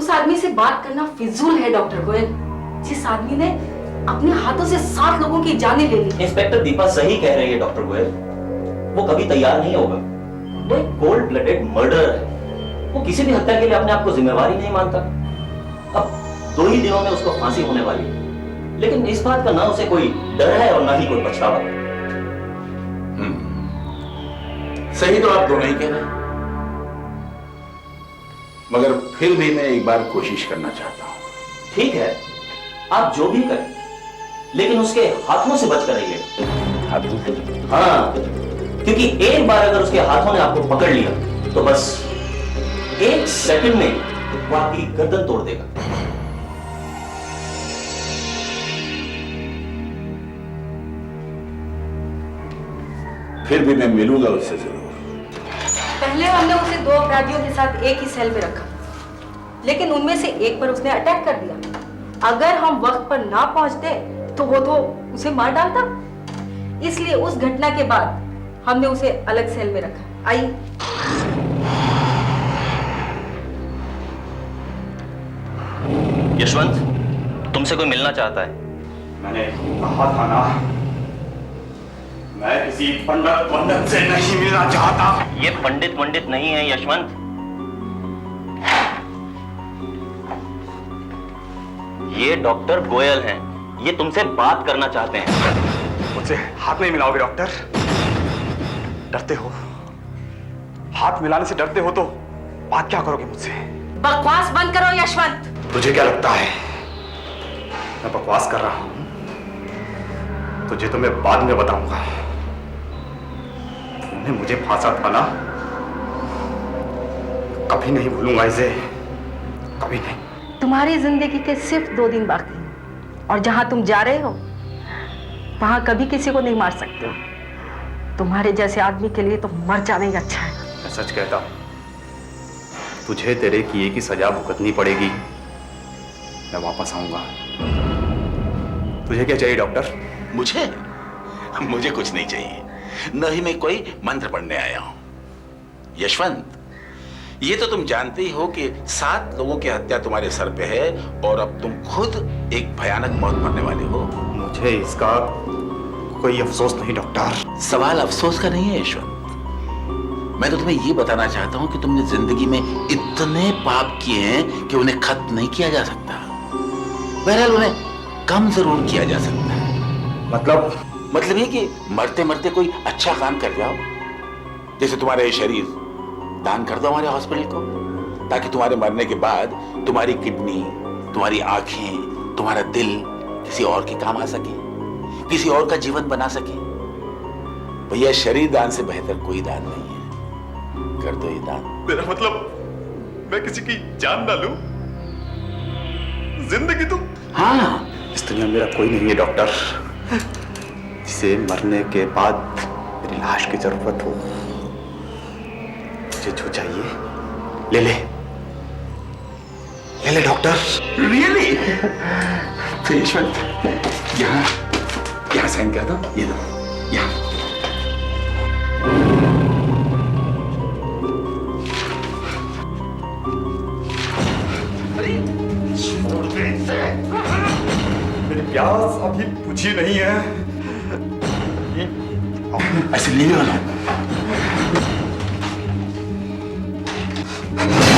उस आदमी से बात करना फिजूल है डॉक्टर गोयल, जिस आदमी ने अपने हाथों से 7 लोगों की जानें ले ली। इंस्पेक्टर दीपा सही कह रही है डॉक्टर गोयल, वो कभी तैयार नहीं होगा। वो एक कोल्ड ब्लडेड मर्डरर है। वो किसी भी हत्या के लिए अपने आप को जिम्मेवार ही नहीं मानता। अब 2 ही दिनों में उसको फांसी होने वाली है, लेकिन इस बात का ना उसे कोई डर है और ना ही कोई पछतावा। सही तो आप दोनों ही कह रहे हैं, मगर फिर भी मैं एक बार कोशिश करना चाहता हूं। ठीक है, आप जो भी करें, लेकिन उसके हाथों से बचकर रहिए। हाथों से? हाँ, क्योंकि एक बार अगर उसके हाथों ने आपको पकड़ लिया तो बस 1 सेकंड में वो आपकी गर्दन तोड़ देगा। फिर भी मैं मिलूंगा उससे जरूर। पहले हमने उसे 2 अपराधियों के साथ एक ही सेल में रखा, लेकिन उनमें से एक पर उसने अटैक कर दिया। अगर हम वक्त पर ना पहुंचते तो वो तो उसे मार डालता। इसलिए उस घटना के बाद हमने उसे अलग सेल में रखा। आइए। यशवंत, तुमसे कोई मिलना चाहता है। मैंने कहा था ना, मैं किसी पंडित से नहीं मिलना चाहता। ये पंडित नहीं है यशवंत, ये डॉक्टर गोयल हैं। ये तुमसे बात करना चाहते हैं। मुझसे हाथ नहीं मिलाओगे डॉक्टर? डरते हो? हाथ मिलाने से डरते हो तो बात क्या करोगे मुझसे? बकवास बंद करो यशवंत। तुझे क्या लगता है मैं बकवास कर रहा हूं? तुझे तो मैं बाद में बताऊंगा। तुमने मुझे फांसा था ना, कभी नहीं भूलूंगा इसे, कभी नहीं। तुम्हारी जिंदगी के सिर्फ 2 दिन बाकी हैं, और जहां तुम जा रहे हो वहां कभी किसी को नहीं मार सकते हो। तुम्हारे जैसे आदमी के लिए तो मर जाना ही अच्छा है। मैं सच कहता हूं, तुझे तेरे किए की सजा भुगतनी पड़ेगी। मैं वापस आऊंगा। तुझे क्या चाहिए डॉक्टर? मुझे कुछ नहीं चाहिए, न ही मैं कोई मंत्र पढ़ने आया हूं। यशवंत, ये तो तुम जानते ही हो कि 7 लोगों की हत्या तुम्हारे सर पे है और अब तुम खुद एक भयानक मौत मरने वाले हो। मुझे इसका कोई अफसोस नहीं डॉक्टर। सवाल अफसोस का नहीं है यशवंत, मैं तो तुम्हें ये बताना चाहता हूं कि तुमने जिंदगी में इतने पाप किए हैं कि उन्हें खत्म नहीं किया जा सकता। बहरहाल उन्हें कम जरूर किया जा सकता है। मतलब ये कि मरते मरते कोई अच्छा काम कर जाओ, जैसे तुम्हारे शरीर दान कर दो हमारे हॉस्पिटल को, ताकि तुम्हारे मरने के बाद तुम्हारी किडनी, तुम्हारी आंखें, तुम्हारा दिल किसी और के काम आ सके, किसी और का जीवन बना सके। भैया, शरीर दान से बेहतर कोई दान नहीं है। कर दो ये दान। मेरा मतलब मैं किसी की जान ना लूं? जिंदगी तो हाँ, इस दुनिया में मेरा कोई नहीं है डॉक्टर, जिसे मरने के बाद मेरी लाश की जरूरत हो। मुझे जो चाहिए ले ले, ले ले डॉक्टर। रियली? तो यशवंत, यहाँ साइन कर दो, ये दो, यहाँ। मेरी प्यास अभी बुझी नहीं है। ऐसे ले लो ना।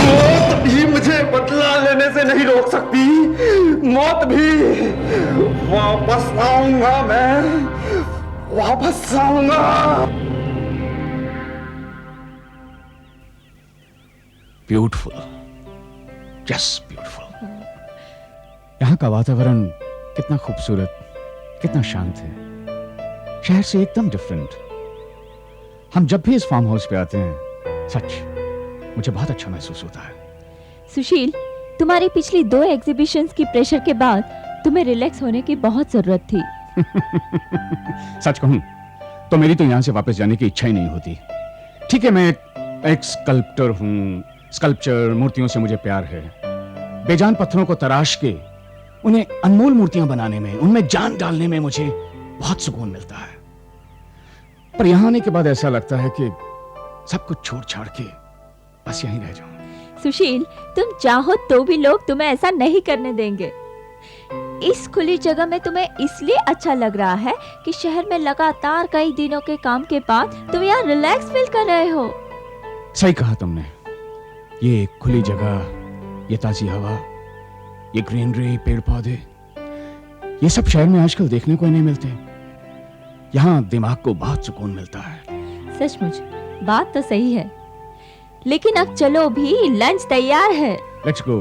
मौत भी मुझे बदला लेने से नहीं रोक सकती। मौत भी। वापस आऊंगा मैं, वापस आऊंगा। Beautiful, just beautiful. यहाँ का वातावरण कितना खूबसूरत, कितना शांत है, शहर से एकदम डिफरेंट। हम जब भी इस फार्म हाउस पे आते हैं, सच मुझे बहुत अच्छा महसूस होता है। सुशील, तुम्हारी पिछली 2 एग्जीबिशंस की प्रेशर के बाद तुम्हें रिलैक्स होने की बहुत जरूरत थी। सच कहूं तो मेरी तो यहाँ से वापस जाने की इच्छा ही नहीं होती। ठीक है, मैं एक स्कल्प्टर हूँ, स्कल्पचर, मूर्तियों से मुझे प्यार है। बेजान पत्थरों को तराश के उन्हें अनमोल मूर्तियां बनाने में, उनमें जान डालने में मुझे बहुत सुकून मिलता है। पर यहां आने के बाद ऐसा लगता है कि सब कुछ छोड़ छाड़ के बस यहीं रह जाऊं। सुशील, तुम चाहो तो भी लोग तुम्हें ऐसा नहीं करने देंगे। इस खुली जगह में तुम्हें इसलिए अच्छा लग रहा है कि शहर में लगातार कई दिनों के काम के बाद तुम यहाँ रिलैक्स फील कर रहे हो। सही कहा तुमने। ये खुली जगह, ये ताजी हवा, ये ग्रीनरी, पेड़ पौधे, ये सब शहर में आजकल देखने को ही नहीं मिलते। यहाँ दिमाग को बहुत सुकून मिलता है। सचमुच बात तो सही है, लेकिन अब चलो भी, लंच तैयार है। Let's go.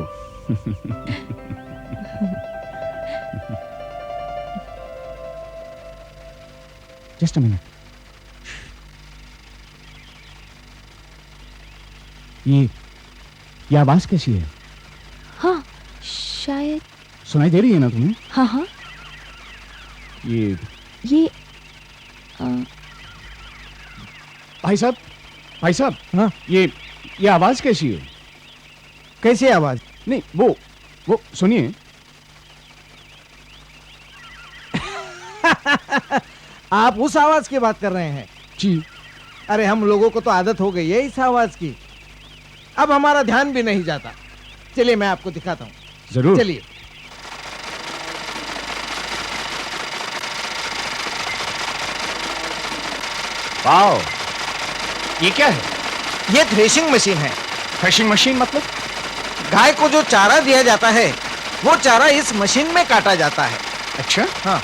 Just a minute. ये आवाज कैसी है? हाँ, शायद सुनाई दे रही है ना तुम्हें? हाँ हाँ। ये भाई साहब, हाँ, ये आवाज कैसी है? कैसी आवाज? नहीं, वो सुनिए। आप उस आवाज की बात कर रहे हैं? जी। अरे हम लोगों को तो आदत हो गई है इस आवाज की, अब हमारा ध्यान भी नहीं जाता। चलिए मैं आपको दिखाता हूँ। जरूर। चलिए। वाओ, ये क्या है? ये थ्रेशिंग मशीन है। थ्रेशिंग मशीन मतलब? गाय को जो चारा दिया जाता है वो चारा इस मशीन में काटा जाता है। अच्छा, हाँ।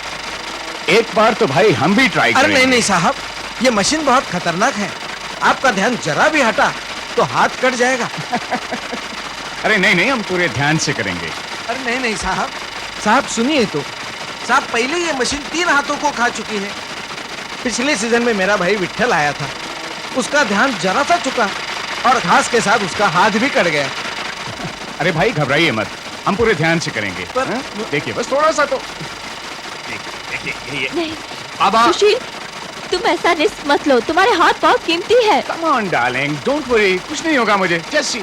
एक बार तो भाई हम भी ट्राई अरे करेंगे। नहीं साहब, ये मशीन बहुत खतरनाक है। आपका ध्यान जरा भी हटा तो हाथ कट जाएगा। अरे नहीं, हम पूरे ध्यान से करेंगे। अरे नहीं साहब सुनिए तो। साहब पहले ये मशीन 3 हाथों को खा चुकी है। पिछले सीजन में मेरा भाई विट्ठल आया था, उसका ध्यान जरा सा चुका और घास के साथ उसका हाथ भी कट गया। अरे भाई घबराइए मत, हम पूरे ध्यान से करेंगे। पर- हाँ? देखिए बस थोड़ा सा तो देखिए। नहीं अब सुशील, तुम ऐसा रिस्क मत लो, तुम्हारे हाथ बहुत कीमती है। Come on darling, don't worry, कुछ नहीं होगा मुझे। Just see.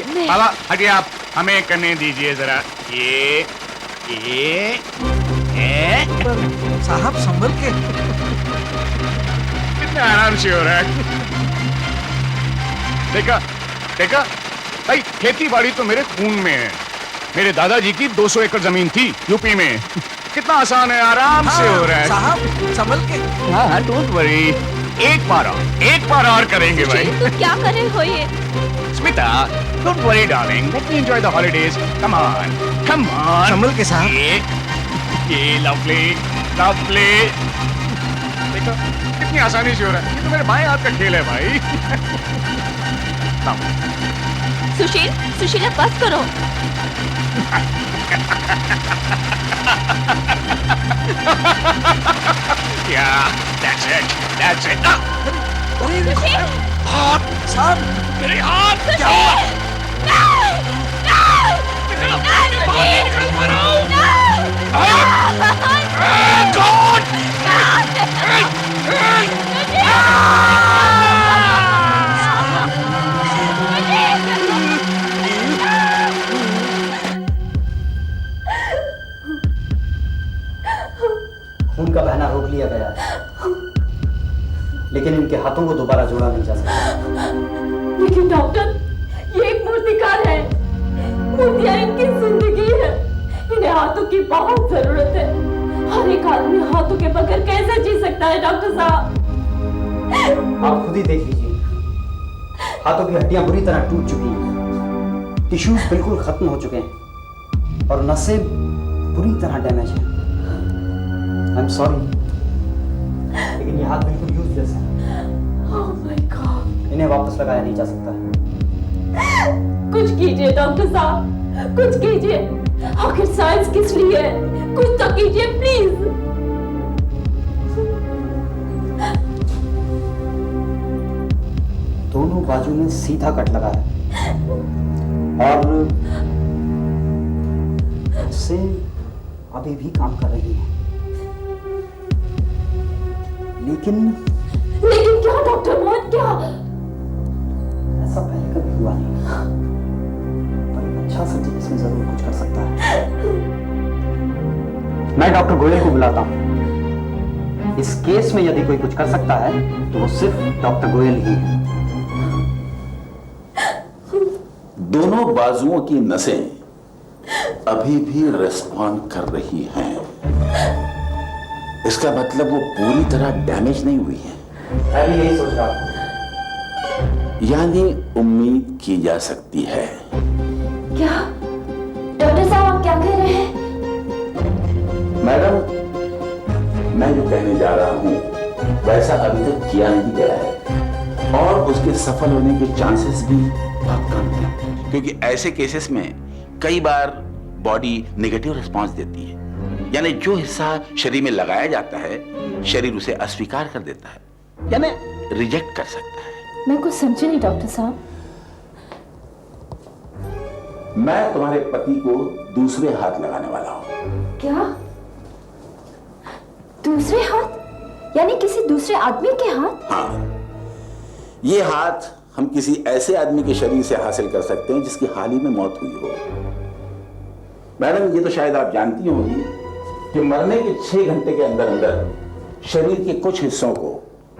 नहीं। बाबा हटिए, आप हमें करने दीजिए जरा। ये पर साहब संभल के। कितना आराम से हो रहा है। देखा भाई, खेती बाड़ी तो मेरे खून में है। मेरे दादाजी की 200 एकड़ जमीन थी यूपी में। कितना आसान है, आराम से हो रहा है। साहब संभल के। हाँ, डोंट वरी। एक बार और करेंगे भाई। सुशील, तुम क्या कर रहे हो ये? Smita, don't worry darling, let me enjoy the holidays. Come on. संभल के साहब। ये लवली। देखो कितनी आसानी से हो रहा है। ये तो मेरे बाएं हाथ का खेल है भाई। सुशील अब बस करो। Yeah, that's it. हाथ साहब, मेरे हाथ क्या हुआ? खून का बहना रोक लिया गया है, लेकिन इनके हाथों को दोबारा जोड़ा नहीं जा सकता। लेकिन डॉक्टर, ये एक मूर्तिकार है, मूर्तियां इनकी जिंदगी है, इन्हें हाथों की बहुत जरूरत है। हर एक आदमी हाथों के बगैर कैसे जी सकता है डॉक्टर साहब? आप खुद ही देख लीजिए, हाथों की हड्डियां बुरी तरह टूट चुकी हैं, टिश्यूज बिल्कुल खत्म हो चुके हैं और नसें बुरी तरह डैमेज हैं। आई एम सॉरी, लेकिन ये हाथ बिल्कुल यूजलेस है। Oh my God! इन्हें वापस लगाया नहीं जा सकता। कुछ कीजिए डॉक्टर साहब, कुछ कीजिए। आखिर साइंस किस लिए है? कुछ तो कीजिए प्लीज। दोनों बाजू में सीधा कट लगा है और उससे अभी भी काम कर रही है। लेकिन क्या डॉक्टर मोहन, क्या? ऐसा पहले कभी हुआ नहीं, पर एक अच्छा सर्जन इसमें जरूर कुछ कर सकता है। मैं डॉक्टर गोयल को बुलाता हूं। इस केस में यदि कोई कुछ कर सकता है तो वो सिर्फ डॉक्टर गोयल ही है। दोनों बाजुओं की नसें अभी भी रिस्पॉन्ड कर रही हैं। इसका मतलब वो पूरी तरह डैमेज नहीं हुई है। मैं भी यही सोच रहा हूँ। यानी उम्मीद की जा सकती है। क्या डॉक्टर साहब आप क्या कह रहे हैं? मैडम, मैं जो कहने जा रहा हूं वैसा अभी तक किया नहीं गया है और उसके सफल होने के चांसेस भी बहुत कम हैं, क्योंकि ऐसे केसेस में कई बार बॉडी नेगेटिव रिस्पांस देती है। यानी जो हिस्सा शरीर में लगाया जाता है शरीर उसे अस्वीकार कर देता है, यानी रिजेक्ट कर सकता है। मैं कुछ समझी नहीं डॉक्टर साहब। मैं तुम्हारे पति को दूसरे हाथ लगाने वाला हूं। क्या दूसरे हाथ? यानी किसी दूसरे आदमी के हाथ? हाँ, ये हाथ हम किसी ऐसे आदमी के शरीर से हासिल कर सकते हैं जिसकी हाल ही में मौत हुई हो। मैडम, ये तो शायद आप जानती होंगी कि मरने के 6 घंटे के अंदर अंदर शरीर के कुछ हिस्सों को,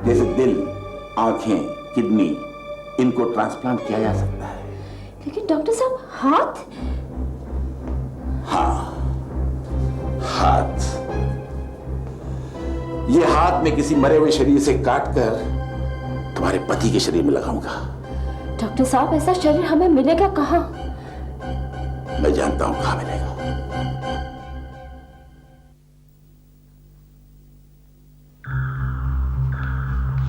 जैसे दिल, आंखें, किडनी, इनको ट्रांसप्लांट किया जा सकता है। लेकिन डॉक्टर साहब हाथ? हाँ, हाथ। ये हाथ मैं किसी मरे हुए शरीर से काटकर तुम्हारे पति के शरीर में लगाऊंगा। डॉक्टर साहब ऐसा शरीर हमें मिलेगा कहाँ? मैं जानता हूं कहां मिलेगा।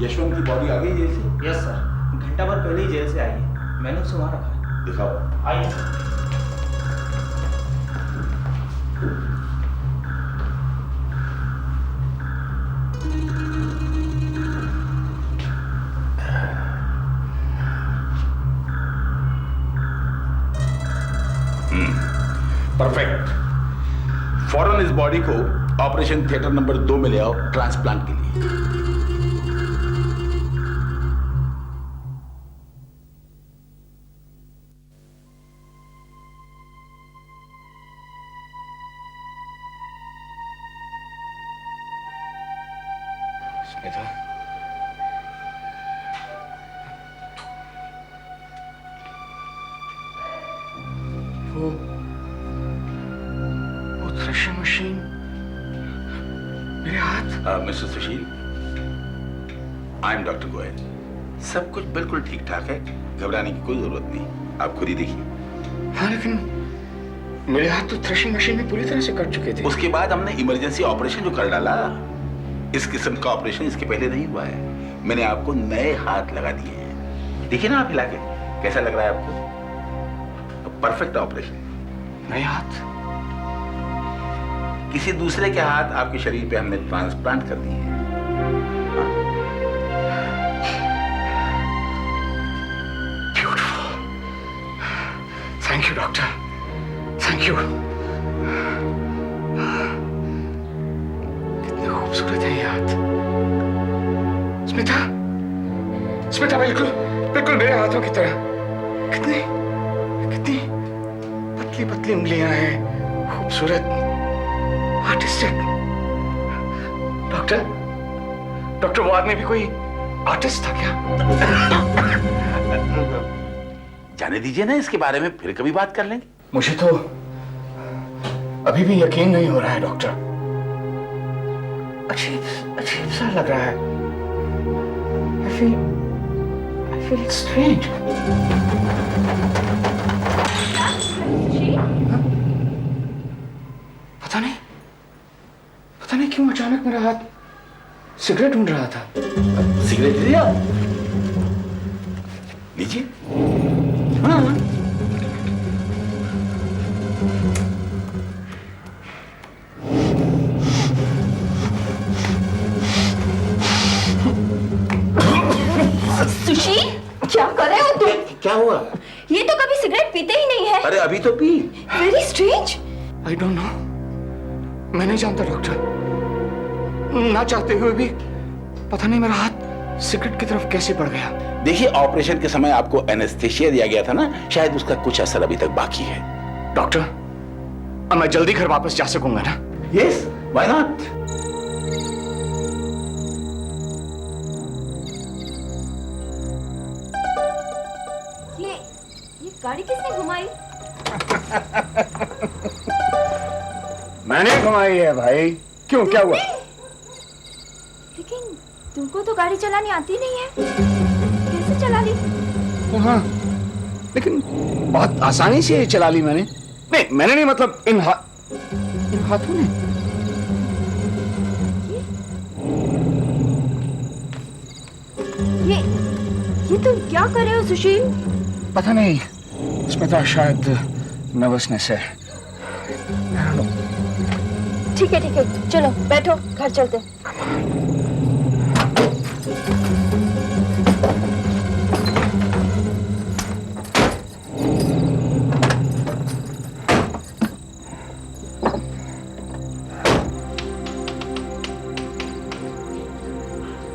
यशवंत की बॉडी आ गई जेल से? यस सर, घंटा भर पहले ही जेल से आई है। मैंने उसे वहां रखा है। दिखाओ। आइए। परफेक्ट। फौरन इस बॉडी को ऑपरेशन थिएटर नंबर 2 में ले आओ ट्रांसप्लांट के लिए। स्मिता, वो थ्रेशर मशीन मेरे हाथ। Mister Sushil, I am doctor Goyal. सब कुछ बिल्कुल ठीक ठाक है, घबराने की कोई जरूरत नहीं। आप खुद ही देखिए। हाँ, लेकिन मेरे हाथ तो थ्रेशिंग मशीन में पूरी तरह से कट चुके थे। उसके बाद हमने इमरजेंसी ऑपरेशन जो कर डाला, इस किस्म का ऑपरेशन इसके पहले नहीं हुआ है। मैंने आपको नए हाथ लगा दिए हैं। देखिए ना आप हिला के, कैसा लग रहा है आपको? Perfect operation. नए हाथ? किसी दूसरे के हाथ आपके शरीर पे हमने ट्रांसप्लांट कर दिए हैं। Beautiful. Thank you doctor, thank you. कितने खूबसूरत है ये हाथ। स्मिता, स्मिता, बिल्कुल बिल्कुल मेरे हाथों की तरह। कितनी कितनी पतली पतली उंगलियां हैं, खूबसूरत, आर्टिस्टिक। डॉक्टर, डॉक्टर, वो आदमी भी कोई आर्टिस्ट था क्या? जाने दीजिए ना, इसके बारे में फिर कभी बात कर लेंगे। मुझे तो अभी भी यकीन नहीं हो रहा है डॉक्टर। अजीब अजीब सा लग रहा है। I feel strange. पता नहीं क्यों अचानक मेरा हाथ सिगरेट ढूंढ रहा था। सिगरेट लिया? लीजिए। हाँ। सुशील, क्या कर रहे हो तुम? क्या हुआ? ये तो कभी सिगरेट पीते ही नहीं है। अरे अभी तो P. Very strange. I don't know, मैं नहीं जानता डॉक्टर। ना चाहते हुए भी पता नहीं मेरा हाथ सिगरेट की तरफ कैसे बढ़ गया। देखिए, ऑपरेशन के समय आपको एनेस्थेसिया दिया गया था ना, शायद उसका कुछ असर अभी तक बाकी है। डॉक्टर, अब मैं जल्दी घर वापस जा सकूंगा ना? Yes, why not? ये गाड़ी किसने घुमाई? मैंने घुमाई है भाई। क्यों, क्या हुआ? लेकिन तुमको तो गाड़ी चलानी आती नहीं है, कैसे चला ली? हाँ, लेकिन बहुत आसानी से चला ली मैंने। नहीं, मैंने नहीं, मतलब इन हाथों ने। ये तुम क्या कर रहे हो सुशील? पता नहीं, इसमें तो शायद नर्वसनेस है। ठीक है, चलो बैठो, घर चलते हैं।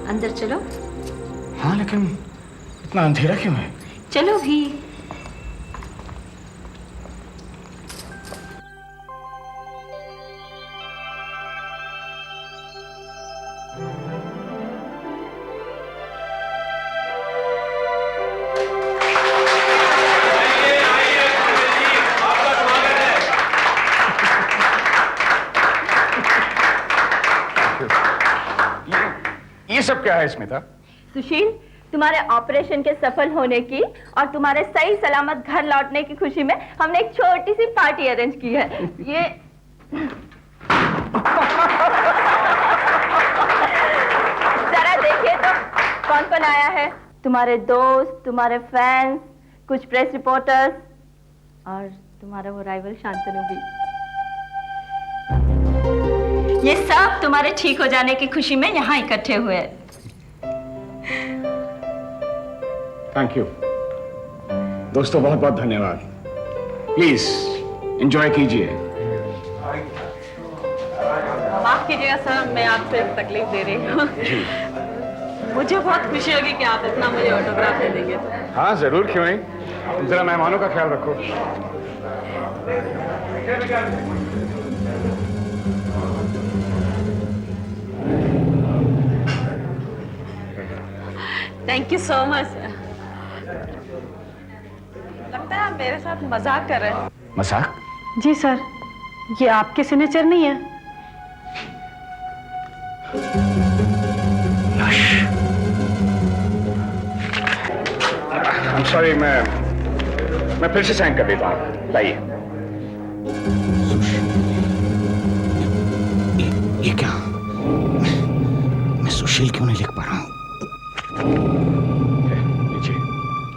अंदर चलो। हाँ, लेकिन इतना अंधेरा क्यों है? चलो भी। ये सब क्या है स्मिता? सुशील, तुम्हारे ऑपरेशन के सफल होने की और तुम्हारे सही सलामत घर लौटने की खुशी में हमने एक छोटी सी पार्टी अरेंज की है। ये जरा देखिए तो कौन कौन आया है। तुम्हारे दोस्त, तुम्हारे फैंस, कुछ प्रेस रिपोर्टर्स और तुम्हारा वो राइवल शांतनु भी। ये सब तुम्हारे ठीक हो जाने की खुशी में यहाँ इकट्ठे हुए हैं। थैंक यू दोस्तों, बहुत बहुत धन्यवाद। प्लीज एंजॉय कीजिए। माफ कीजिएगा सर, मैं आपसे तकलीफ दे रही हूँ। मुझे बहुत खुशी होगी कि आप इतना मुझे ऑटोग्राफ दे देंगे। हाँ जरूर, क्यों नहीं। जरा मेहमानों का ख्याल रखो। Thank you so much. लगता है आप मेरे साथ मजाक कर रहे हैं। मजाक? जी सर, ये आपके सिग्नेचर नहीं है। I'm sorry, मैं फिर से साइन कर देता हूँ। लाइए। ये क्या? मैं सुशील क्यों नहीं लिख पा रहा हूँ?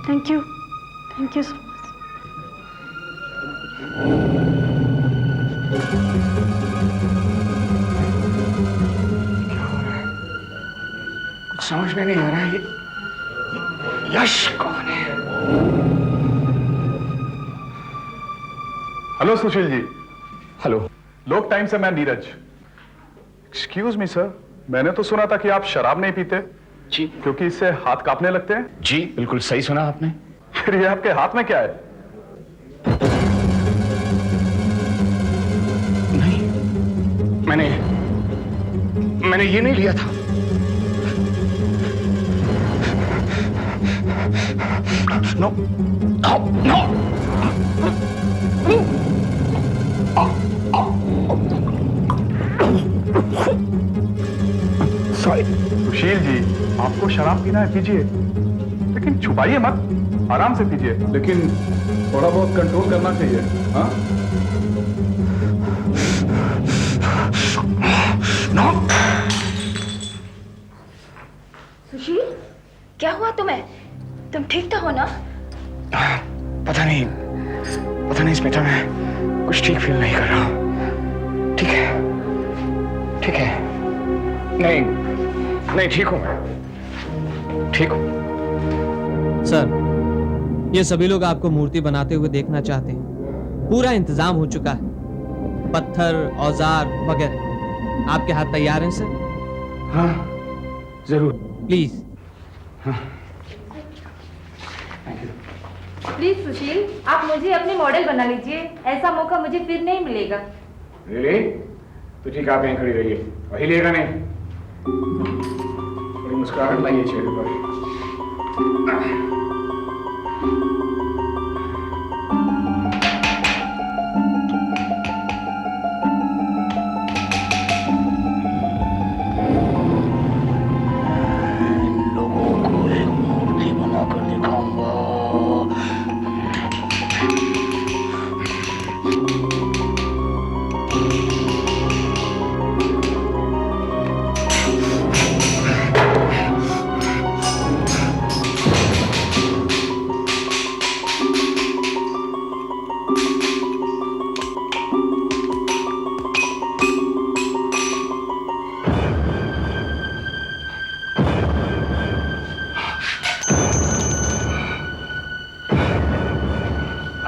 Thank you so much. कुछ समझ में नहीं आ रहा है। ये यश कौन है? हेलो सुशील जी। हेलो। लोक टाइम से मैं नीरज। एक्सक्यूज मी सर, मैंने तो सुना था कि आप शराब नहीं पीते। जी। क्योंकि इससे हाथ कांपने लगते हैं। जी बिल्कुल सही सुना आपने। फिर ये आपके हाथ में क्या है? नहीं, मैंने ये नहीं लिया था। No no no. Sorry. Sushil ji, आपको शराब पीना है पीजिए, लेकिन छुपाइए मत, आराम से पीजिए। लेकिन थोड़ा बहुत कंट्रोल करना चाहिए। हाँ? नो। सुशील, क्या हुआ तुम्हें? तुम ठीक तो हो ना? पता नहीं स्मिता, मैं कुछ ठीक फील नहीं कर रहा हूँ। ठीक है। नहीं ठीक हूँ मैं, ठीक हूँ। सर, ये सभी लोग आपको मूर्ति बनाते हुए देखना चाहते हैं। पूरा इंतजाम हो चुका है, पत्थर, औजार वगैरह। आपके हाथ तैयार हैं सर? हाँ जरूर। प्लीज। प्लीज सुशील, आप मुझे अपने मॉडल बना लीजिए। ऐसा मौका मुझे फिर नहीं मिलेगा। रियली? तो ठीक, आप यहीं खड़ी रहिए, वही लेगा नहीं। थोड़ी मुस्कुराहट लाइए चेहरे पर।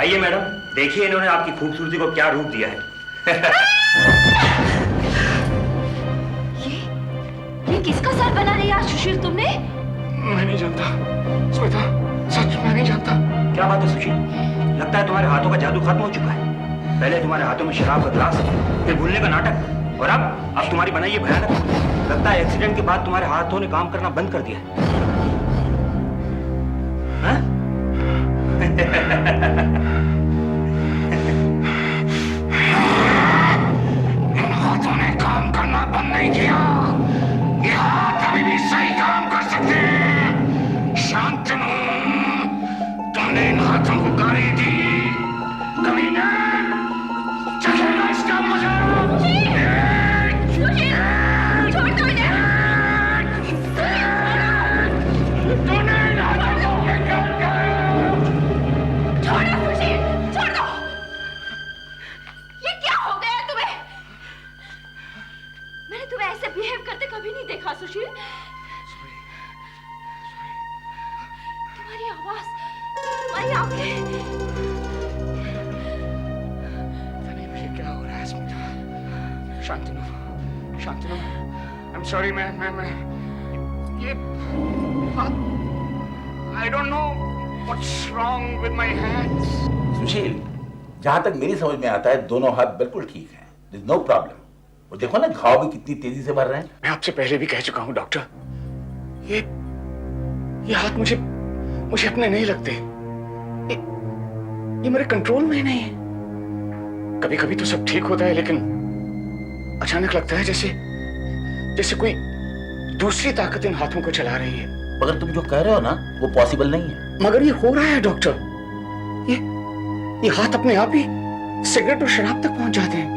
आइए मैडम, देखिए इन्होंने आपकी खूबसूरती को क्या रूप दिया है। ये किसका सर बना रही है सुशील तुमने? मैं नहीं जानता स्मिता, सच मैं नहीं जानता। क्या बात है सुशील, लगता है तुम्हारे हाथों का जादू खत्म हो चुका है। पहले तुम्हारे हाथों में शराब का ग्लास, फिर भूलने का नाटक, और अब तुम्हारी बनाई ये भयानक। लगता है एक्सीडेंट के बाद तुम्हारे हाथों ने काम करना बंद कर दिया है। हाँ? इन हाथों ने काम करना बंद नहीं किया। ये हाथ अभी भी सही काम कर सकते हैं। शांतनु, तुमने इन हाथों को गाली दी, कमीने, चखेगा इसका मजा। तूने इन हाथों को बेकार किया। छोड़ो सुशील, छोड़ दो। ये क्या हो गया तुम्हें? मैंने तुम्हें ऐसे बिहेव करते कभी नहीं देखा सुशील। तुम्हारी आवाज, तुम्हारी आंखें। पता नहीं मुझे क्या हो रहा है Smita. Shantanu, Shantanu, I am sorry. मैं ये I don't know what's wrong with my hands. सुशील, जहां तक मेरी समझ में आता है दोनों हाथ बिल्कुल ठीक हैं, there's no problem। और देखो ना घाव भी कितनी तेजी से भर रहे हैं। मैं आपसे पहले भी कह चुका हूं डॉक्टर, ये हाथ मुझे अपने नहीं लगते। ये मेरे कंट्रोल में ही नहीं है। कभी कभी तो सब ठीक होता है, लेकिन अचानक लगता है जैसे कोई दूसरी ताकत इन हाथों को चला रही है। मगर तुम जो कह रहे हो ना वो पॉसिबल नहीं है। मगर ये हो रहा है डॉक्टर। ये हाथ अपने आप ही सिगरेट और शराब तक पहुंच जाते हैं।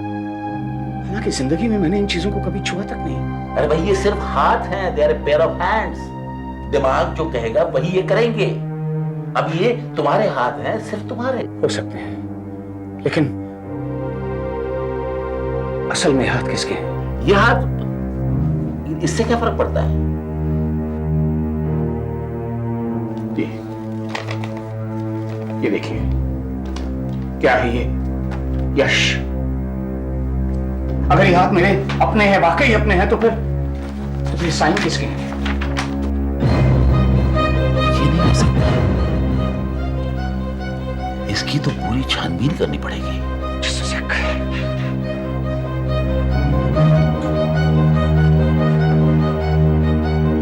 हालांकि जिंदगी में मैंने इन चीजों को कभी छुआ तक नहीं। अरे भाई ये सिर्फ हाथ हैं, they are pair of hands. दिमाग जो कहेगा वही ये करेंगे। अब ये तुम्हारे हाथ हैं, सिर्फ तुम्हारे हो सकते हैं, लेकिन असल में हाथ किसके हैं? ये हाथ, इससे क्या फर्क पड़ता है? ये देखिए, क्या है ये? यश। अगर ये हाथ मेरे अपने हैं, वाकई अपने हैं, तो फिर साइन किसके हैं? ये नहीं हो सकता। इसकी तो पूरी छानबीन करनी पड़ेगी। Just a sec.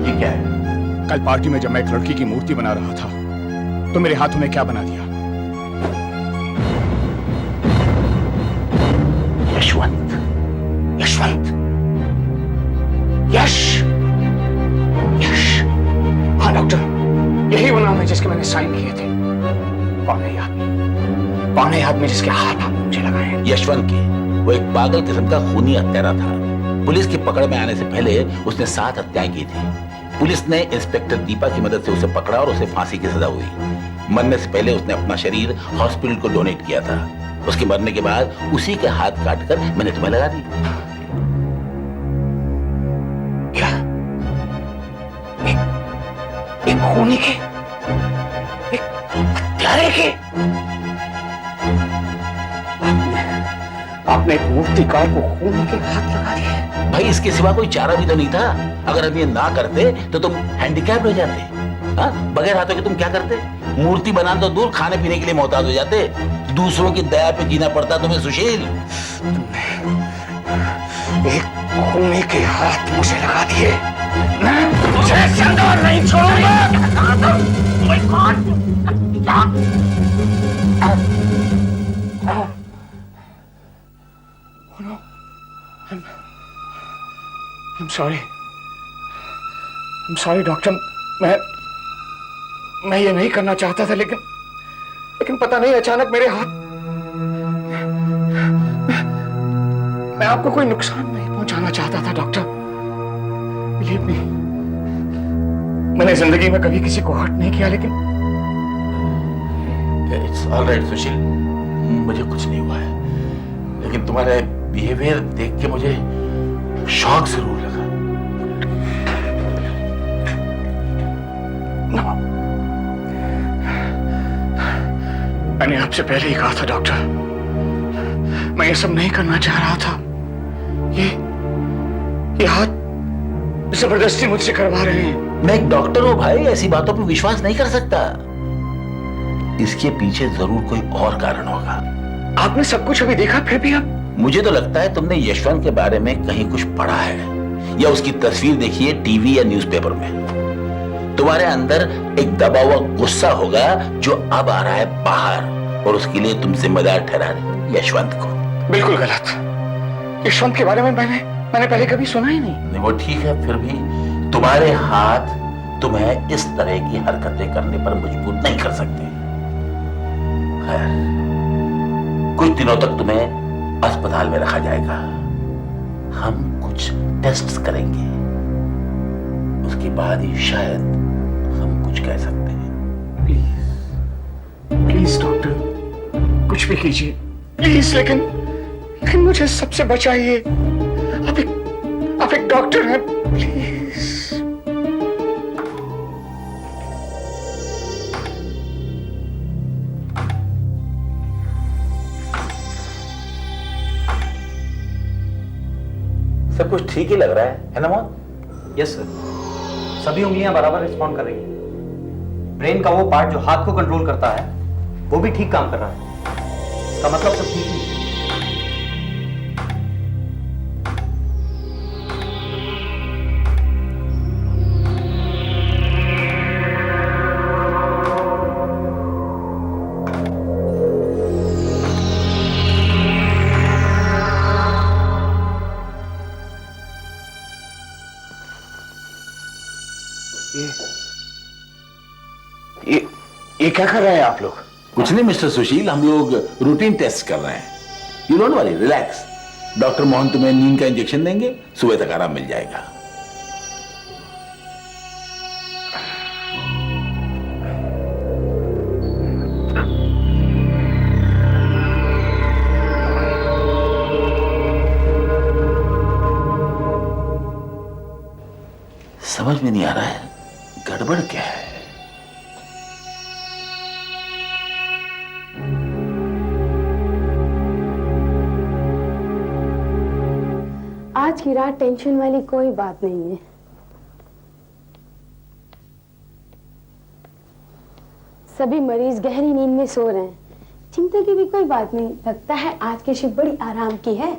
ये क्या है? कल पार्टी में जब मैं एक लड़की की मूर्ति बना रहा था तो मेरे हाथों ने क्या बना दिया? यशवंत, यशवंत, यश, यश। हाँ डॉक्टर, यही वो नाम है जिसके मैंने साइन किए थे। कौन है ये आदमी? कौन है ये आदमी जिसके हाथ आपने मुझे लगाए हैं? यशवंत के। वो एक पागल किस्म का खूनी हत्यारा था। पुलिस की पकड़ में आने से पहले उसने 7 हत्याएं की थी। पुलिस ने इंस्पेक्टर दीपा की मदद से उसे पकड़ा और उसे फांसी की सजा हुई। मरने से पहले उसने अपना शरीर हॉस्पिटल को डोनेट किया था। उसके मरने के बाद उसी के हाथ काटकर मैंने तुम्हें लगा दी। क्या? एक खूनी के, एक हत्यारे के? आपने एक मूर्तिकार को खून के हाथ लगा दिए। भाई इसके सिवा कोई चारा भी तो नहीं था। अगर हम ये ना करते तो तुम हैंडीकैप हो जाते। हाँ, बगैर हाथों के तुम क्या करते? मूर्ति बनाना तो दूर, खाने पीने के लिए मोहताज हो जाते। दूसरों की दया पे जीना पड़ता तुम्हें सुशील। एक खूनी के हाथ मुझे लगा दिए। मैं तुझे जिंदा नहीं छोड़ूंगा। I'm sorry. I'm sorry doctor. मैं ये नहीं करना चाहता था, लेकिन लेकिन पता नहीं अचानक मेरे हाथ। मैं आपको कोई नुकसान नहीं पहुंचाना चाहता था डॉक्टर, बिलीव मी। मैंने जिंदगी में कभी किसी को हर्ट नहीं किया, लेकिन इट्स ऑल राइट सुशील, मुझे कुछ नहीं हुआ है, लेकिन तुम्हारा बिहेवियर देख के मुझे शौक जरूर लगा। मैंने आपसे पहले ही कहा था डॉक्टर, मैं ये सब नहीं करना चाह रहा था। ये हाथ जबरदस्ती मुझसे करवा रहे हैं। मैं एक डॉक्टर हूं भाई, ऐसी बातों पर विश्वास नहीं कर सकता। इसके पीछे जरूर कोई और कारण होगा। आपने सब कुछ अभी देखा, फिर भी आप? मुझे तो लगता है तुमने यशवंत के बारे में कहीं कुछ पढ़ा है या उसकी तस्वीर देखी है टीवी या न्यूज़पेपर में। तुम्हारे अंदर एक दबा हुआ गुस्सा होगा जो अब आ रहा है बाहर, और उसके लिए तुम जिम्मेदार ठहरा रहे यशवंत को। बिल्कुल गलत। यशवंत के बारे में मैंने पहले कभी सुना ही नहीं। वो ठीक है, फिर भी तुम्हारे हाथ तुम्हें इस तरह की हरकतें करने पर मजबूर नहीं कर सकते। खैर, कुछ दिनों तक तुम्हें अस्पताल में रखा जाएगा। हम कुछ टेस्ट्स करेंगे, उसके बाद ही शायद हम कुछ कह सकते हैं। प्लीज डॉक्टर, कुछ भी कीजिए प्लीज, लेकिन मुझे सबसे बचाइए। आप एक डॉक्टर हैं, प्लीज। सब कुछ ठीक ही लग रहा है ना मोहन? यस सर, सभी उंगलियां बराबर रिस्पॉन्ड कर रही हैं। ब्रेन का वो पार्ट जो हाथ को कंट्रोल करता है वो भी ठीक काम कर रहा है। इसका मतलब सब ठीक ही है। ये क्या कर रहे हैं आप लोग? कुछ नहीं मिस्टर सुशील, हम लोग रूटीन टेस्ट कर रहे हैं। You don't worry, relax. Doctor Mohan तुम्हें नींद का इंजेक्शन देंगे, सुबह तक आराम मिल जाएगा। समझ में नहीं आ रहा है गड़बड़ क्या है। आज की रात टेंशन वाली कोई बात नहीं है। सभी मरीज गहरी नींद में सो रहे हैं। चिंता की भी कोई बात नहीं। लगता है आज की शिफ्ट बड़ी आराम की है।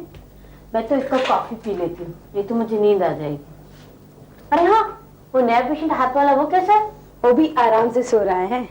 मैं तो इसको कॉफी पी लेती हूँ, नहीं तो मुझे नींद आ जाएगी। अरे हाँ, वो नया पेशेंट हाथ वाला वो कैसा है? वो भी आराम से सो रहा है।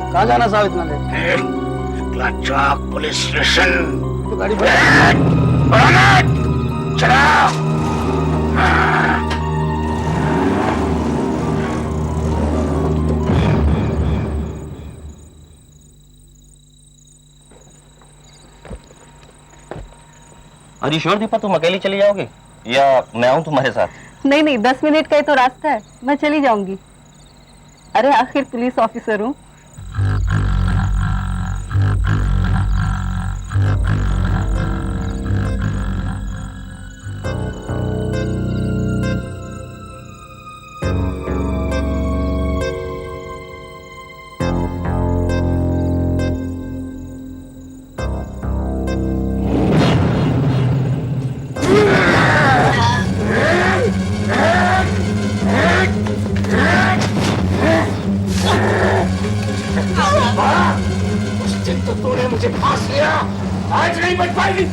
कहाँ जाना साहब इतना देर? चौक पुलिस स्टेशन। तो गाड़ी चला। अरे श्योर दीपा, तुम अकेली चली जाओगी या मैं आऊं तुम्हारे साथ? नहीं नहीं, 10 मिनट का ही तो रास्ता है, मैं चली जाऊंगी। अरे आखिर पुलिस ऑफिसर हूँ। उस दिन तो तूने मुझे फांस लिया, आज नहीं बच पाएगी।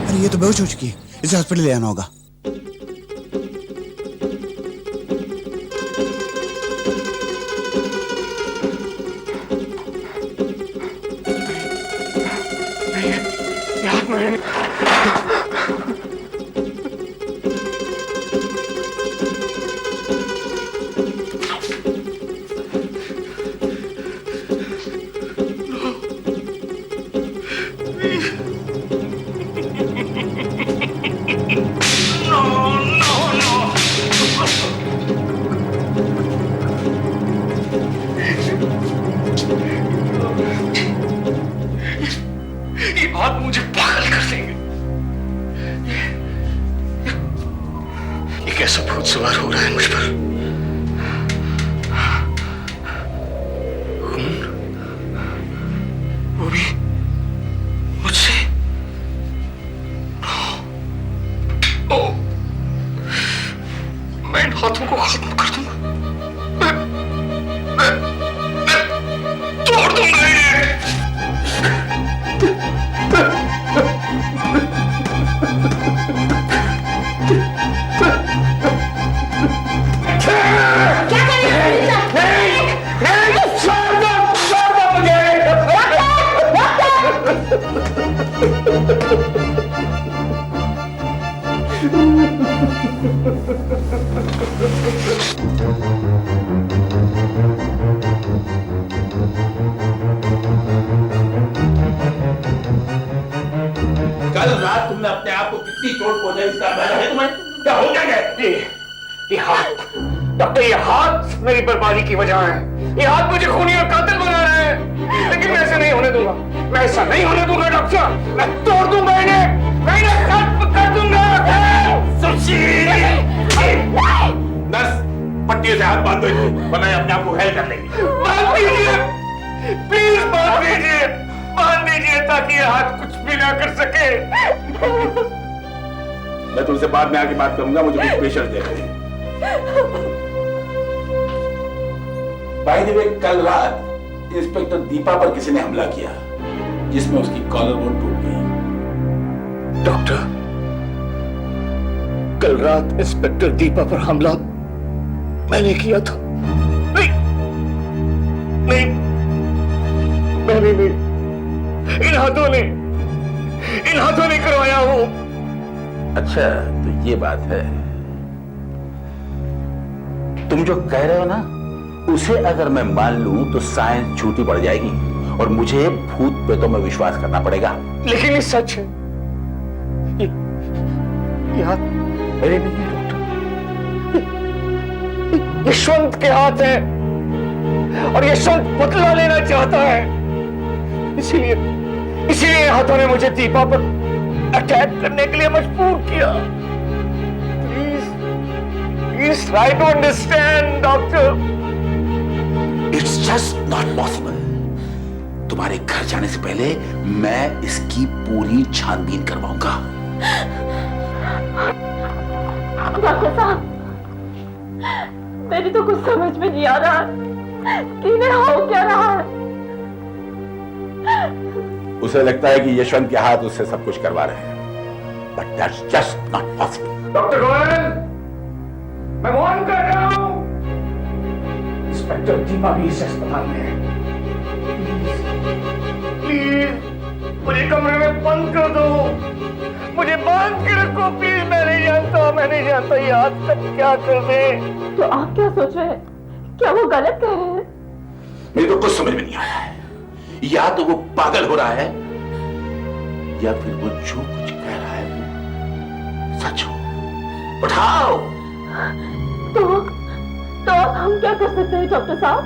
अरे ये तो बेहोश हो चुकी है, इसे हॉस्पिटल ले आना होगा। ये बात मुझे पागल कर देंगे। ये कैसा भूत सवार हो रहा है मुझ पर? खून, वो भी मुझसे। ओ, मैं इन हाथों को खत्म कर दूंगा। मैं तोड़ दूंगा इन्हें। कल रात तुमने अपने आप को कितनी चोट पहुंचाई इसका अंदाजा है तुम्हें? क्या हो गया? ये हाथ डॉक्टर, ये हाथ मेरी बर्बादी की वजह है। ये हाथ मुझे खूनी और कातिल बना रहे हैं, लेकिन मैं ऐसा नहीं होने दूंगा। मैं ऐसा नहीं होने दूंगा डॉक्टर। मैं तोड़ दूंगा इन्हें, मैं इन्हें खत्म कर दूंगा। नर्स, पट्टियों से हाथ बांध दो इनको, वरना ये अपने आप को घायल कर लेंगे। बांध दीजिए, प्लीज बांध दीजिए, बांध दीजिए ताकि ये हाथ कुछ भी ना कर सके। मैं तुमसे बाद में आके बात करूंगा, मुझे कुछ पेशेंट दे रहे हैं। बाय द वे, कल रात इंस्पेक्टर दीपा पर किसी ने हमला किया, जिसमें उसकी कॉलर बोन टूट गई। डॉक्टर, कल रात इंस्पेक्टर दीपा पर हमला मैंने किया था। नहीं नहीं, मैंने नहीं, इन हाथों ने करवाया हूं। अच्छा, तो ये बात है। तुम जो कह रहे हो ना, उसे अगर मैं मान लूं तो साइंस झूठी पड़ जाएगी और मुझे भूत प्रेतों में विश्वास करना पड़ेगा। लेकिन ये सच है। ये हाथ मेरे नहीं है डॉक्टर, यशवंत के हाथ है और यशवंत बदला लेना चाहता है। इसीलिए हाथों ने मुझे दीपा पर अटैक करने के लिए मजबूर किया। Please try to understand doctor. It's just not possible. तुम्हारे घर जाने से पहले मैं इसकी पूरी छानबीन करवाऊंगा। डॉक्टर साहब, मेरी तो कुछ समझ में नहीं आ रहा कि इन्हें हो क्या रहा है। उसे लगता है कि यशवंत के हाथ उससे सब कुछ करवा रहे हैं, but that's just not possible. Doctor Goyal, मैं वार्न कर रहा हूं, इंस्पेक्टर दीपा भी इस अस्पताल में है। प्लीज मुझे कमरे में बंद कर दो, मुझे बांध के रखो प्लीज, मैं नहीं जानता, मैं नहीं जानता ये आज तक क्या कर दे। तो आप क्या सोच रहे हैं? क्या वो गलत कह रहे हैं? मेरे को कुछ समझ में नहीं आ रहा है। या तो वो पागल हो रहा है या फिर वो जो कुछ कह रहा है वो सच हो। उठाओ। तो हम क्या कर सकते हैं डॉक्टर साहब?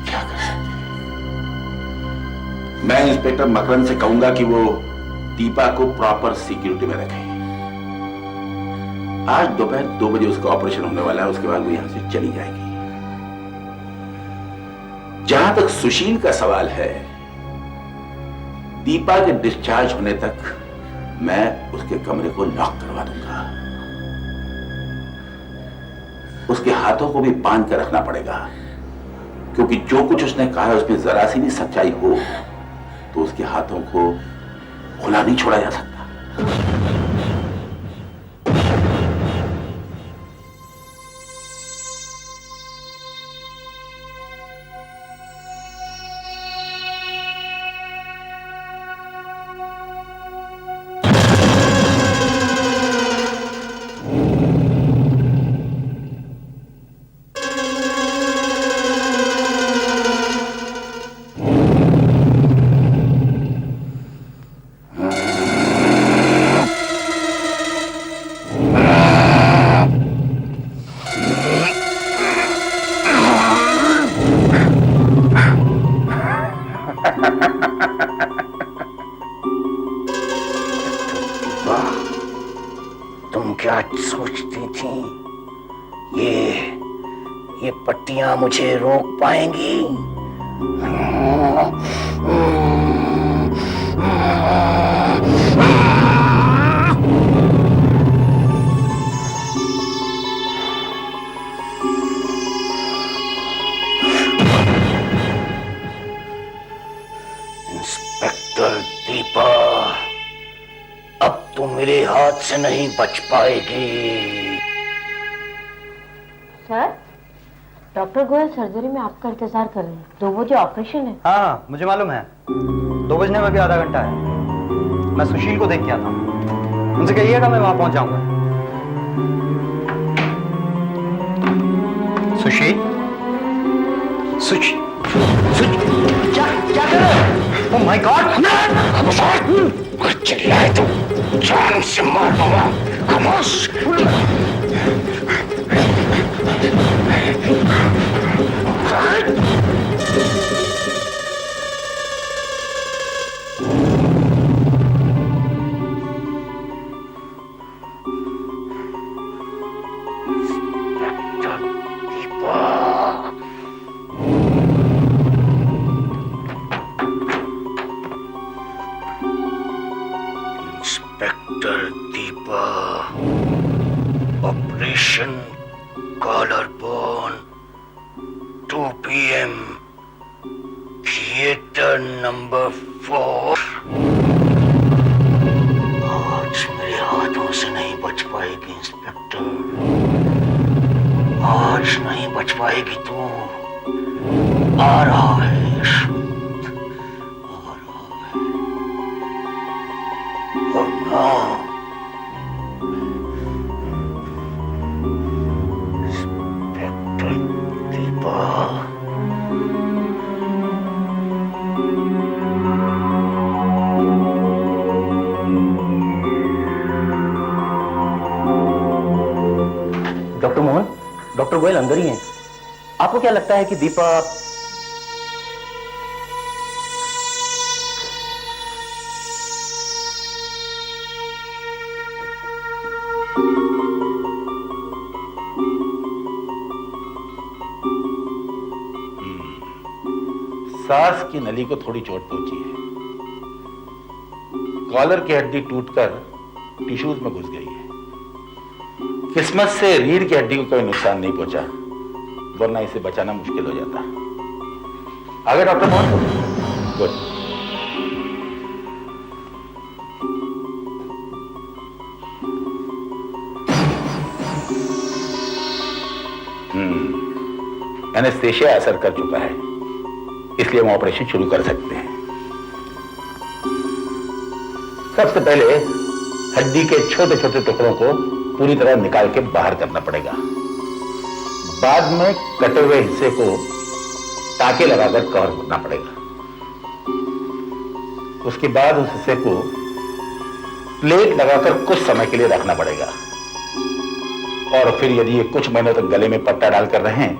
क्या कर सकते हैं? मैं इंस्पेक्टर मकरंद से कहूंगा कि वो दीपा को प्रॉपर सिक्योरिटी में रखे। आज दोपहर 2 बजे उसका ऑपरेशन होने वाला है, उसके बाद वो यहां से चली जाएगी। जहां तक सुशील का सवाल है, दीपा के डिस्चार्ज होने तक मैं उसके कमरे को लॉक करवा दूंगा। उसके हाथों को भी बांध कर रखना पड़ेगा, क्योंकि जो कुछ उसने कहा है उसमें जरा सी भी सच्चाई हो तो उसके हाथों को खुला नहीं छोड़ा जा सकता। तुम क्या सोचती थी ये पट्टियां मुझे रोक पाएंगी? इंस्पेक्टर दीपा, अब तुम मेरे हाथ से नहीं बच पाएगी। सर, डॉक्टर गोयल सर्जरी में आपका इंतजार कर रहे हैं। 2 बजे ऑपरेशन है। हाँ, मुझे मालूम है। 2 बजने में भी आधा घंटा है। मैं सुशील को देख के आता हूँ। उनसे कहिएगा मैं वहां पहुंच जाऊंगा। सुशील, क्या कर रहे हो? Oh my god! चिल्लाए तो जान से मार दूंगा। खामोश। Inspector Deepa, operation collar bone, 2 PM, theatre number 4। आज मेरे हाथों से नहीं बच पाएगी इंस्पेक्टर, आज नहीं बच पाएगी तू। आ रहा है यशवंत, आ रहा है। और ना inspector Deepa, doctor Mohan, doctor Goyal अंदर ही हैं। आपको क्या लगता है कि दीपा सांस की नली को थोड़ी चोट पहुंची है। कॉलर की हड्डी टूटकर टिश्यूज में घुस गई है। किस्मत से रीढ़ की हड्डी को कोई नुकसान नहीं पहुंचा, वरना इसे बचाना मुश्किल हो जाता। आगे डॉक्टर मोहन। गुड। एनेस्थेशिया असर कर चुका है, इसलिए हम ऑपरेशन शुरू कर सकते हैं। सबसे पहले हड्डी के छोटे छोटे टुकड़ों को पूरी तरह निकाल के बाहर करना पड़ेगा। बाद में कटे हुए हिस्से को टाके लगाकर कवर करना पड़ेगा। उसके बाद उस हिस्से को प्लेट लगाकर कुछ समय के लिए रखना पड़ेगा। और फिर यदि ये कुछ महीनों तक गले में पट्टा डालकर रहें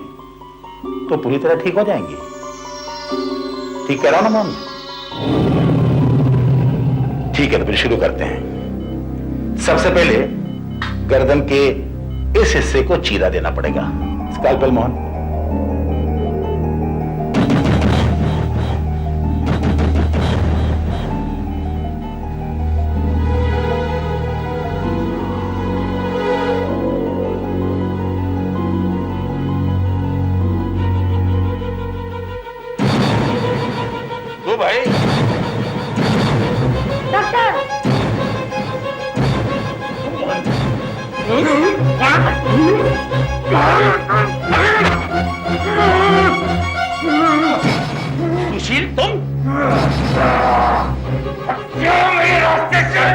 तो पूरी तरह ठीक हो जाएंगी। ठीक कह रहा हूं ना मोहन? ठीक है, तो फिर शुरू करते हैं। सबसे पहले गर्दन के इस हिस्से को चीरा देना पड़ेगा। स्कैल्पेल मोहन। भाई डॉक्टर सुशील, तुम क्यों मेरे रास्ते से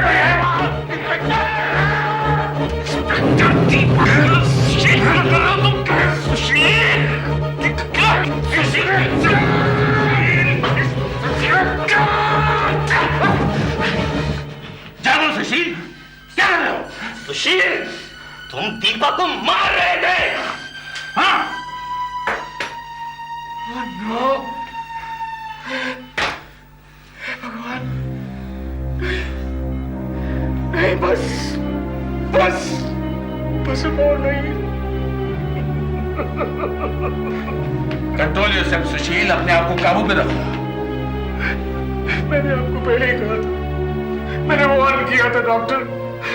जागो सुशील, क्या कर रहे हो? सुशील, तुम दीपा को मार रहे थे, हाँ? नो, भगवान, नहीं, बस बस बस और नहीं। कंट्रोल योरसेल्फ सुशील, अपने आप को काबू में रखो। मैंने आपको पहले ही कहा था, मैंने वार्न किया था डॉक्टर,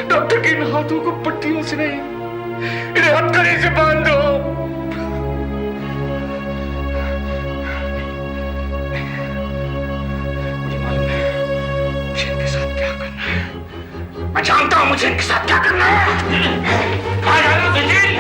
डॉक्टर के इन हाथों को पट्टियों से नहीं, इन्हें हथकड़ी से बांध दो। मुझे मालूम है मुझे इनके साथ क्या करना है, मैं जानता हूं मुझे इनके साथ क्या करना है। कहाँ जा रहे हो सुशील?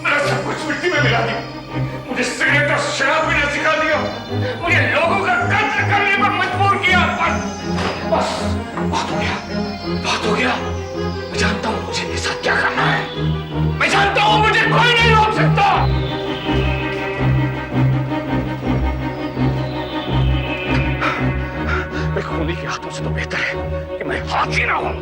मेरा सब कुछ मिट्टी में मिला दिया, मुझे सिगरेट और शराब पीना सिखा दिया, मुझे लोगों का कत्ल करने पर मजबूर किया। बस बहुत हो गया, बहुत हो गया। मैं जानता हूँ मुझे इनके साथ क्या करना है, मैं जानता हूँ मुझे कोई नहीं रोक सकता। मैं खूनी के हाथों से तो बेहतर है कि मैं हाथी ना हूं।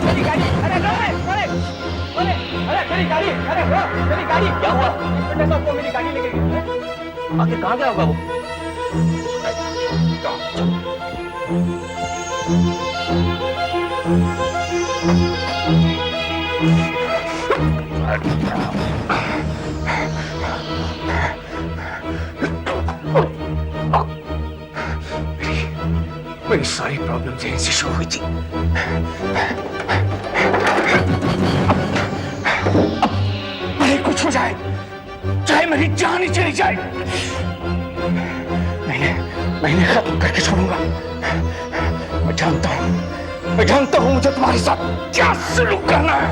मेरी गाड़ी, अरे मेरी गाड़ी, अरे मेरी गाड़ी, क्या हुआ? इंस्पेक्टर साहब को मेरी गाड़ी लेके गए। आखिर कहाँ गया होगा वो? मेरी सारी प्रॉब्लम यहीं से शुरू हुई थी। भले कुछ हो जाए, चाहे मेरी जान ही चली जाए, मैं इन्हें खत्म करके छोड़ूंगा। मैं जानता हूं मुझे तुम्हारे साथ क्या सलूक करना है।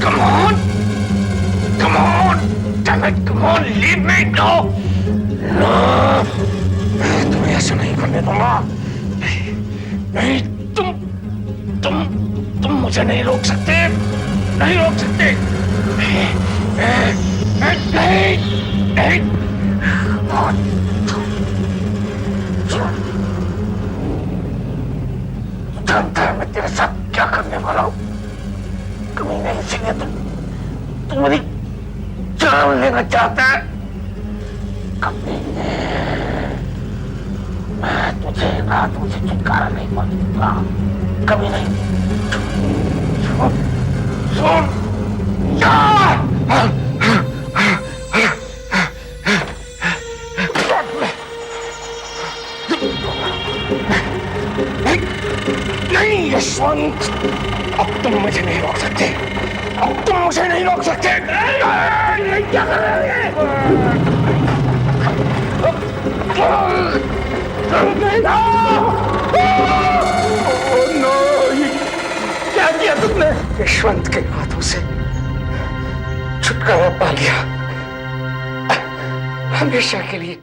Come on! Come on! Damn it! Come on! Leave me! No! No! मैं तुम्हें ऐसा नहीं करने दूंगा। नहीं, तुम मुझे नहीं रोक सकते, नहीं रोक सकते। नहीं, जानता है मैं तेरे साथ क्या करने वाला हूँ। कभी नहीं, इसीलिए तुम मेरी जान लेना चाहता है। कभी नहीं, मैं तुझसे एक रात मुझे छुटकारा नहीं मिलेगा, कभी नहीं। नहीं यशवंत, अब तुम मुझे नहीं रोक सकते, अब तुम मुझे नहीं रोक सकते। नहीं, क्या कर रहे क्या किया तुमने? यशवंत के हाथों से छुटकारा पा लिया, हमेशा के लिए।